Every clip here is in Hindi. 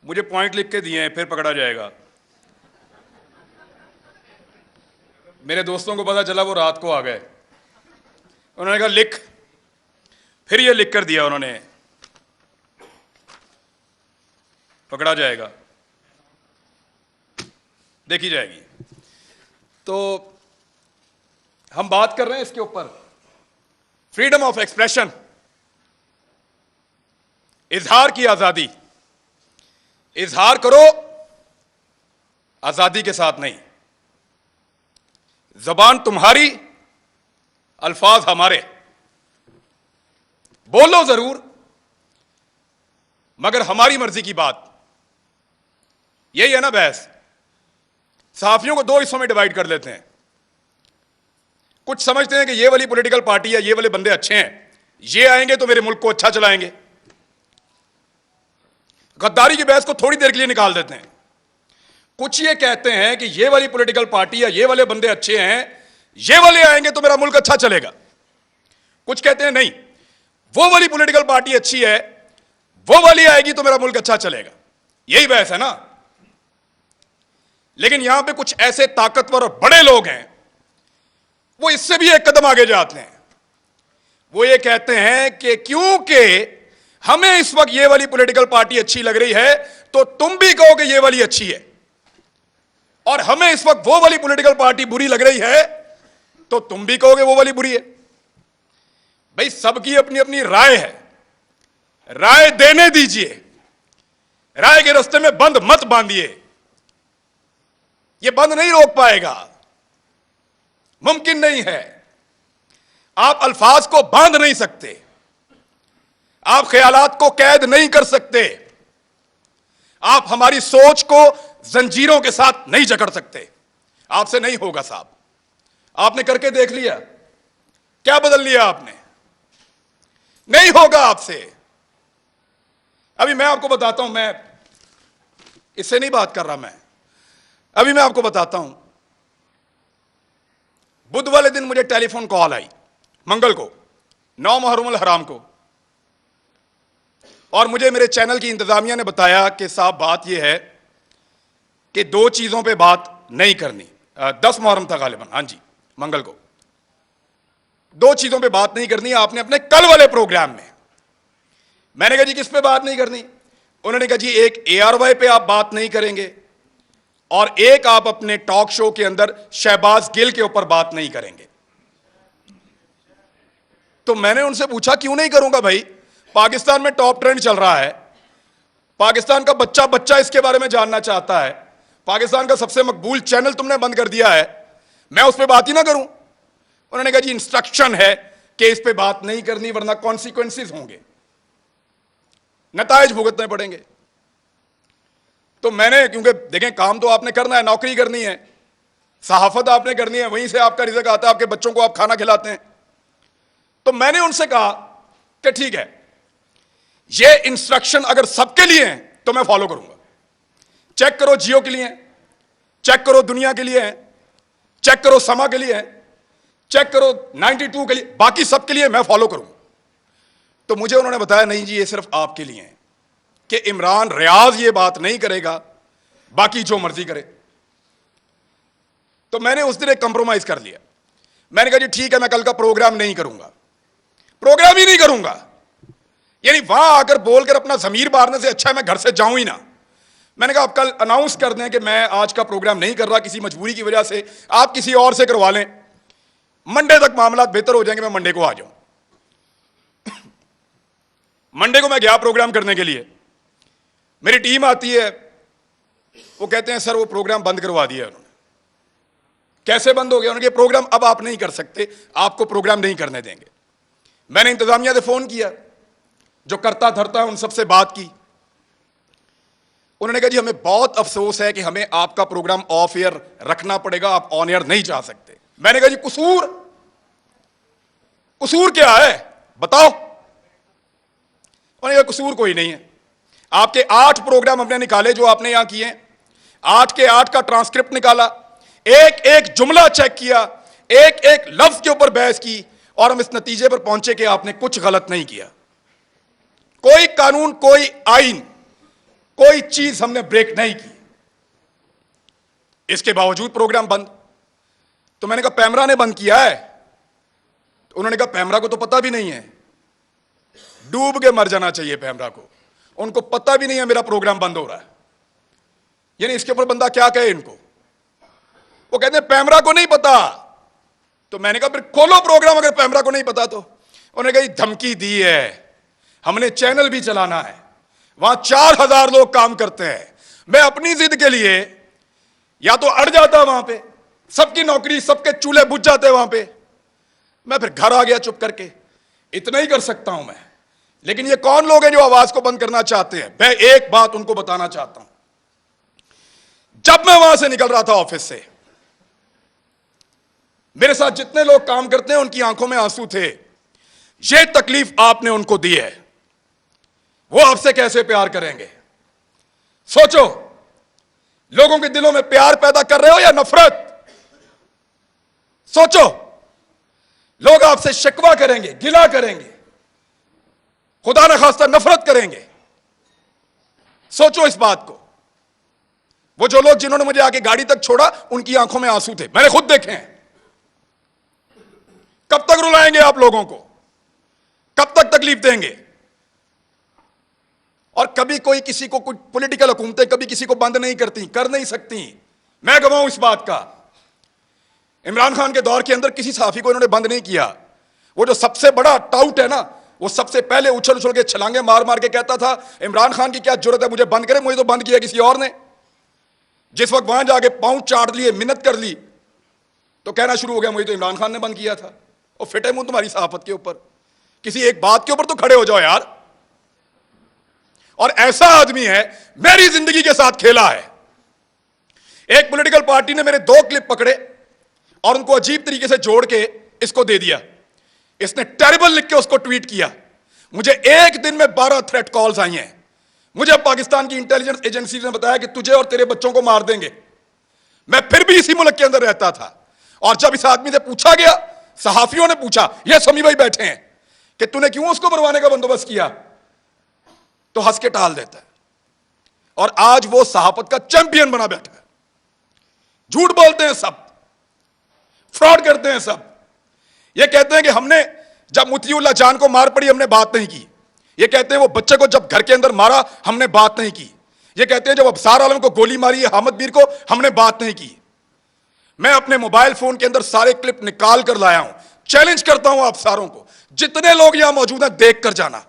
मुझे पॉइंट लिख के दिए हैं, फिर पकड़ा जाएगा। मेरे दोस्तों को पता चला, वो रात को आ गए, उन्होंने कहा लिख, फिर ये लिख कर दिया उन्होंने, पकड़ा जाएगा, देखी जाएगी। तो हम बात कर रहे हैं इसके ऊपर, फ्रीडम ऑफ एक्सप्रेशन, इजहार की आजादी। इजहार करो, आजादी के साथ नहीं। जबान तुम्हारी, अल्फाज हमारे। बोलो जरूर, मगर हमारी मर्जी की बात। यही है ना बहस। सहाफियों को दो हिस्सों में डिवाइड कर लेते हैं। कुछ समझते हैं कि ये वाली पॉलिटिकल पार्टी है, ये वाले बंदे अच्छे हैं, ये आएंगे तो मेरे मुल्क को अच्छा चलाएंगे। गद्दारी की बहस को थोड़ी देर के लिए निकाल देते हैं। कुछ ये कहते हैं कि ये वाली पॉलिटिकल पार्टी है, ये वाले बंदे अच्छे हैं, ये वाले आएंगे तो मेरा मुल्क अच्छा चलेगा। कुछ कहते हैं नहीं, वो वाली पॉलिटिकल पार्टी अच्छी है, वो वाली आएगी तो मेरा मुल्क अच्छा चलेगा। यही बहस है ना। लेकिन यहां पे कुछ ऐसे ताकतवर और बड़े लोग हैं, वो इससे भी एक कदम आगे जाते हैं। वो ये कहते हैं कि क्योंकि हमें इस वक्त ये वाली पॉलिटिकल पार्टी अच्छी लग रही है, तो तुम भी कहो कि ये वाली अच्छी है, और हमें इस वक्त वो वाली पॉलिटिकल पार्टी बुरी लग रही है, तो तुम भी कहोगे वो वाली बुरी है। भाई, सबकी अपनी अपनी राय है, राय देने दीजिए। राय के रास्ते में बंद मत बांधिए, ये बंद नहीं रोक पाएगा, मुमकिन नहीं है। आप अल्फाज को बांध नहीं सकते, आप ख्यालात को कैद नहीं कर सकते, आप हमारी सोच को जंजीरों के साथ नहीं जकड़ सकते। आपसे नहीं होगा साहब। आपने करके देख लिया, क्या बदल लिया आपने? नहीं होगा आपसे। अभी मैं आपको बताता हूं, मैं इससे नहीं बात कर रहा, अभी मैं आपको बताता हूं। बुध वाले दिन मुझे टेलीफोन कॉल आई, मंगल को, 9 मुहर्रम हराम को, और मुझे मेरे चैनल की इंतजामिया ने बताया कि साहब बात यह है कि 2 चीजों पे बात नहीं करनी। 10 मुहर्रम था गालिबन, हाँ जी, मंगल को। 2 चीजों पे बात नहीं करनी आपने अपने कल वाले प्रोग्राम में। मैंने कहा जी किस पे बात नहीं करनी? उन्होंने कहा जी एक ARY पे आप बात नहीं करेंगे, और एक आप अपने टॉक शो के अंदर शहबाज गिल के ऊपर बात नहीं करेंगे। तो मैंने उनसे पूछा क्यों नहीं करूंगा भाई? पाकिस्तान में टॉप ट्रेंड चल रहा है, पाकिस्तान का बच्चा बच्चा इसके बारे में जानना चाहता है, पाकिस्तान का सबसे मकबूल चैनल तुमने बंद कर दिया है, मैं उस पर बात ही ना करूं? उन्होंने कहा जी इंस्ट्रक्शन है कि इस पे बात नहीं करनी, वरना कॉन्सिक्वेंसेस होंगे, नताइज भुगतने पड़ेंगे। तो मैंने, क्योंकि देखें काम तो आपने करना है, नौकरी करनी है, सहाफत आपने करनी है, वहीं से आपका रिज़्क आता है, आपके बच्चों को आप खाना खिलाते हैं। तो मैंने उनसे कहा कि ठीक है, ये इंस्ट्रक्शन अगर सबके लिए हैं तो मैं फॉलो करूंगा। चेक करो जियो के लिए, चेक करो दुनिया के लिए, चेक करो समा के लिए, चेक करो 92 के लिए, बाकी सबके लिए मैं फॉलो करूंगा। तो मुझे उन्होंने बताया नहीं जी, ये सिर्फ आपके लिए है कि इमरान रियाज ये बात नहीं करेगा, बाकी जो मर्जी करे। तो मैंने उस दिन एक कंप्रोमाइज कर लिया। मैंने कहा जी ठीक है, मैं कल का प्रोग्राम नहीं करूंगा, प्रोग्राम ही नहीं करूंगा। यानी वहां आकर बोलकर अपना जमीर मारने से अच्छा है मैं घर से जाऊं ही ना। मैंने कहा आप कल अनाउंस कर दें कि मैं आज का प्रोग्राम नहीं कर रहा किसी मजबूरी की वजह से, आप किसी और से करवा लें, मंडे तक मामला बेहतर हो जाएंगे, मैं मंडे को आ जाऊं। मंडे को मैं गया प्रोग्राम करने के लिए, मेरी टीम आती है, वो कहते हैं सर वो प्रोग्राम बंद करवा दिया उन्होंने। कैसे बंद हो गया? उन्होंने कहा प्रोग्राम अब आप नहीं कर सकते, आपको प्रोग्राम नहीं करने देंगे। मैंने इंतजामिया से फोन किया, जो करता धरता है उन सबसे बात की। उन्होंने कहा जी हमें बहुत अफसोस है कि हमें आपका प्रोग्राम ऑफ एयर रखना पड़ेगा, आप ऑन एयर नहीं जा सकते। मैंने कहा जी कसूर क्या है बताओ? उन्होंने कहा कसूर कोई नहीं है, आपके 8 प्रोग्राम हमने निकाले जो आपने यहां किए, 8 के 8 का ट्रांसक्रिप्ट निकाला, एक एक जुमला चेक किया, एक एक लफ्ज के ऊपर बहस की, और हम इस नतीजे पर पहुंचे कि आपने कुछ गलत नहीं किया। कोई कानून, कोई आइन, कोई चीज हमने ब्रेक नहीं की। इसके बावजूद प्रोग्राम बंद। तो मैंने कहा पैमरा ने बंद किया है। तो उन्होंने कहा पैमरा को तो पता भी नहीं है, डूब के मर जाना चाहिए पैमरा को, उनको पता भी नहीं है मेरा प्रोग्राम बंद हो रहा है। यानी इसके ऊपर बंदा क्या कहे इनको। वो कहते हैं पैमरा को नहीं पता। तो मैंने कहा फिर खोलो प्रोग्राम अगर पैमरा को नहीं पता तो। उन्होंने कहा धमकी दी है, हमने चैनल भी चलाना है, वहां 4000 लोग काम करते हैं। मैं अपनी जिद के लिए या तो अड़ जाता वहां पे, सबकी नौकरी सबके चूल्हे बुझ जाते वहां पे, मैं फिर घर आ गया चुप करके। इतना ही कर सकता हूं मैं। लेकिन ये कौन लोग हैं जो आवाज को बंद करना चाहते हैं? मैं एक बात उनको बताना चाहता हूं। जब मैं वहां से निकल रहा था ऑफिस से, मेरे साथ जितने लोग काम करते हैं उनकी आंखों में आंसू थे। ये तकलीफ आपने उनको दी है, वो आपसे कैसे प्यार करेंगे? सोचो, लोगों के दिलों में प्यार पैदा कर रहे हो या नफरत? सोचो, लोग आपसे शिकवा करेंगे, गिला करेंगे, खुदा न खास्ता नफरत करेंगे। सोचो इस बात को। वो जो लोग जिन्होंने मुझे आके गाड़ी तक छोड़ा, उनकी आंखों में आंसू थे, मैंने खुद देखे हैं। कब तक रुलाएंगे आप लोगों को? कब तक तकलीफ देंगे? और कभी कोई किसी को, कुछ पॉलिटिकल हुकूमतें कभी किसी को बंद नहीं करती, कर नहीं सकती। मैं गवाह हूं इस बात का। इमरान खान के दौर के अंदर किसी सहाफी को इन्होंने बंद नहीं किया। वो जो सबसे बड़ा टाउट है ना, वो सबसे पहले उछल उछल के छलांगे मार मार के कहता था इमरान खान की क्या जरूरत है मुझे बंद करे, मुझे तो बंद किया किसी और ने। जिस वक्त वहां जाके पांव चाट लिए, मिन्नत कर ली, तो कहना शुरू हो गया मुझे तो इमरान खान ने बंद किया था। और फिटे मुंह तुम्हारी सहाफत के ऊपर, किसी एक बात के ऊपर तो खड़े हो जाओ यार। और ऐसा आदमी है, मेरी जिंदगी के साथ खेला है। एक पॉलिटिकल पार्टी ने मेरे 2 क्लिप पकड़े और उनको अजीब तरीके से जोड़ के इसको दे दिया। इसने टेरिबल लिख के उसको ट्वीट किया। मुझे एक दिन में 12 थ्रेट कॉल्स आई हैं। मुझे पाकिस्तान की इंटेलिजेंस एजेंसी ने बताया कि तुझे और तेरे बच्चों को मार देंगे। मैं फिर भी इसी मुल्क के अंदर रहता था। और जब इस आदमी से पूछा गया, सहाफियों ने पूछा, ये समी भाई बैठे हैं, कि तूने क्यों उसको मरवाने का बंदोबस्त किया, तो हंस के टाल देता है। और आज वो सहाफत का चैंपियन बना बैठा है। झूठ बोलते हैं सब, फ्रॉड करते हैं सब। ये कहते हैं कि हमने जब मुतीउल्लाह जान को मार पड़ी हमने बात नहीं की। ये कहते हैं वो बच्चे को जब घर के अंदर मारा हमने बात नहीं की। ये कहते हैं जब अबसार आलम को गोली मारी है हामिद मीर को, हमने बात नहीं की। मैं अपने मोबाइल फोन के अंदर सारे क्लिप निकाल कर लाया हूं। चैलेंज करता हूं आप सारों को, जितने लोग यहां मौजूद हैं देख कर जाना।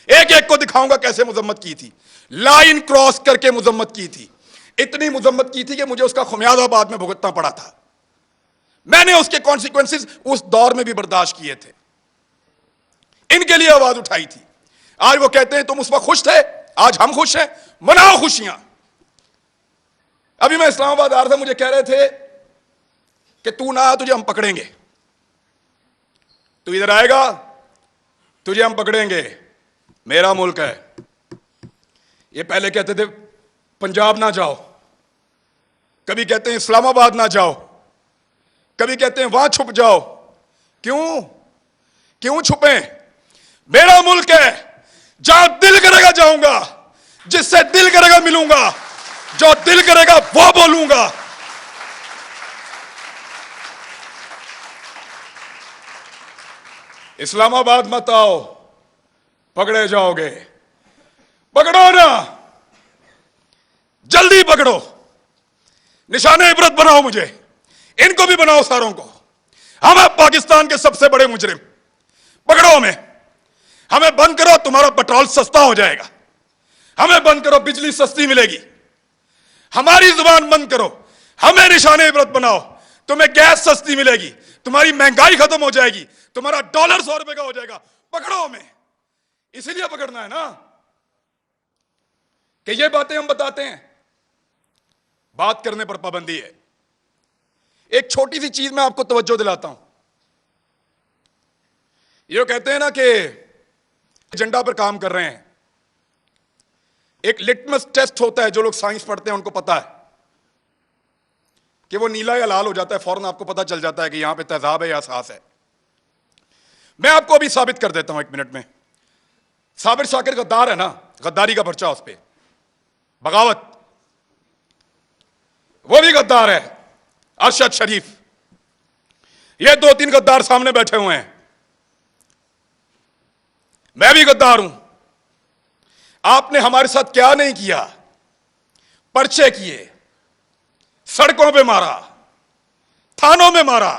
एक एक को दिखाऊंगा कैसे मुजम्मत की थी, लाइन क्रॉस करके मुजम्मत की थी। इतनी मुजम्मत की थी कि मुझे उसका खुमियाजा बाद में भुगतना पड़ा था। मैंने उसके कॉन्सिक्वेंसेस उस दौर में भी बर्दाश्त किए थे, इनके लिए आवाज उठाई थी। आज वो कहते हैं तुम उस वक्त खुश थे, आज हम खुश हैं, मनाओ खुशियां। अभी मैं इस्लामाबाद आ रहा था, मुझे कह रहे थे कि तू ना आ, तुझे हम पकड़ेंगे, तू इधर आएगा तुझे हम पकड़ेंगे, मेरा मुल्क है। ये पहले कहते थे पंजाब ना जाओ, कभी कहते हैं इस्लामाबाद ना जाओ, कभी कहते हैं वहां छुप जाओ। क्यों क्यों छुपे? मेरा मुल्क है, जहां दिल करेगा जाऊंगा, जिससे दिल करेगा मिलूंगा, जो दिल करेगा वो बोलूंगा। इस्लामाबाद मत आओ, पकड़े जाओगे। पकड़ो ना, जल्दी पकड़ो, निशाने इबरत बनाओ मुझे, इनको भी बनाओ सारों को। हम हैं पाकिस्तान के सबसे बड़े मुजरिम, पकड़ो हमें बंद करो, तुम्हारा पेट्रोल सस्ता हो जाएगा। हमें बंद करो, बिजली सस्ती मिलेगी। हमारी जुबान बंद करो, हमें निशाने इबरत बनाओ, तुम्हें गैस सस्ती मिलेगी, तुम्हारी महंगाई खत्म हो जाएगी, तुम्हारा डॉलर 100 रुपए का हो जाएगा। पकड़ो हमें, इसीलिए पकड़ना है ना कि ये बातें हम बताते हैं। बात करने पर पाबंदी है। एक छोटी सी चीज मैं आपको तवज्जो दिलाता हूं। ये कहते हैं ना कि एजेंडा पर काम कर रहे हैं। एक लिटमस टेस्ट होता है, जो लोग साइंस पढ़ते हैं उनको पता है कि वो नीला या लाल हो जाता है, फौरन आपको पता चल जाता है कि यहां पे तेजाब है या सास है। मैं आपको अभी साबित कर देता हूं 1 मिनट में। साबिर शाकिर गद्दार है ना, गद्दारी का पर्चा उस पर, बगावत, वो भी गद्दार है, अरशद शरीफ। ये 2-3 गद्दार सामने बैठे हुए हैं। मैं भी गद्दार हूं। आपने हमारे साथ क्या नहीं किया? पर्चे किए, सड़कों पे मारा, थानों में मारा,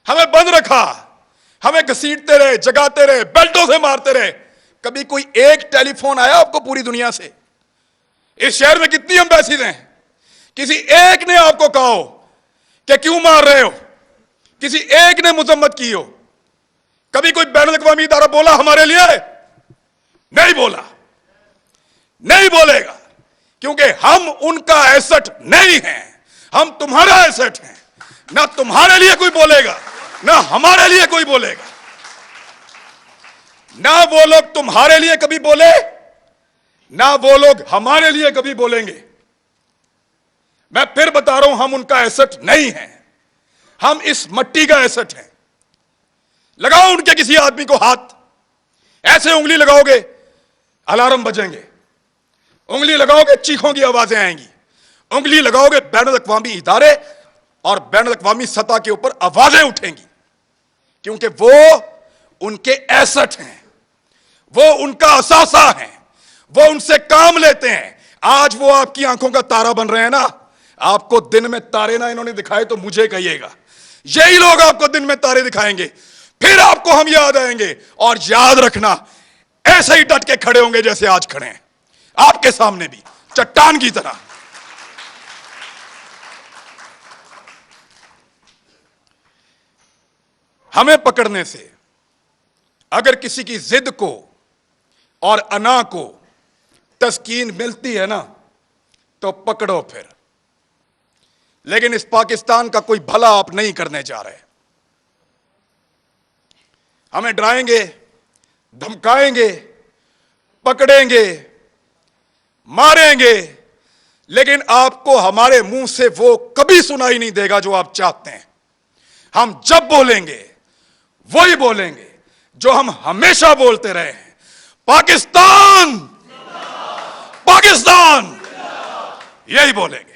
हमें बंद रखा, हमें घसीटते रहे, जगाते रहे, बेल्टों से मारते रहे। कभी कोई एक टेलीफोन आया आपको पूरी दुनिया से? इस शहर में कितनी एम्बेसीज हैं, किसी एक ने आपको कहा हो कि क्यों मार रहे हो? किसी एक ने मजम्मत की हो? कभी कोई बैनुल-अक़वामी इदारा बोला हमारे लिए? नहीं बोला, नहीं बोलेगा, क्योंकि हम उनका एसेट नहीं हैं, हम तुम्हारा एसेट हैं। ना तुम्हारे लिए कोई बोलेगा, ना हमारे लिए कोई बोलेगा। ना वो लोग तुम्हारे लिए कभी बोले, ना वो लोग हमारे लिए कभी बोलेंगे। मैं फिर बता रहा हूं, हम उनका एसेट नहीं हैं, हम इस मट्टी का एसेट हैं। लगाओ उनके किसी आदमी को हाथ, ऐसे उंगली लगाओगे अलार्म बजेंगे, उंगली लगाओगे चीखों की आवाजें आएंगी, उंगली लगाओगे बैनुल-अक़वामी इदारे और बैनुल-अक़वामी सतह के ऊपर आवाजें उठेंगी, क्योंकि वो उनके एसेट हैं, वो उनका असासा है, वो उनसे काम लेते हैं। आज वो आपकी आंखों का तारा बन रहे हैं ना। आपको दिन में तारे ना इन्होंने दिखाए तो मुझे कहिएगा, यही लोग आपको दिन में तारे दिखाएंगे, फिर आपको हम याद आएंगे। और याद रखना, ऐसे ही डट के खड़े होंगे जैसे आज खड़े हैं, आपके सामने भी चट्टान की तरह। हमें पकड़ने से अगर किसी की जिद को और अना को तस्कीन मिलती है ना, तो पकड़ो फिर। लेकिन इस पाकिस्तान का कोई भला आप नहीं करने जा रहे। हमें डराएंगे, धमकाएंगे, पकड़ेंगे, मारेंगे, लेकिन आपको हमारे मुंह से वो कभी सुनाई नहीं देगा जो आप चाहते हैं। हम जब बोलेंगे वही बोलेंगे जो हम हमेशा बोलते रहे हैं, पाकिस्तान, पाकिस्तान, यही बोलेंगे।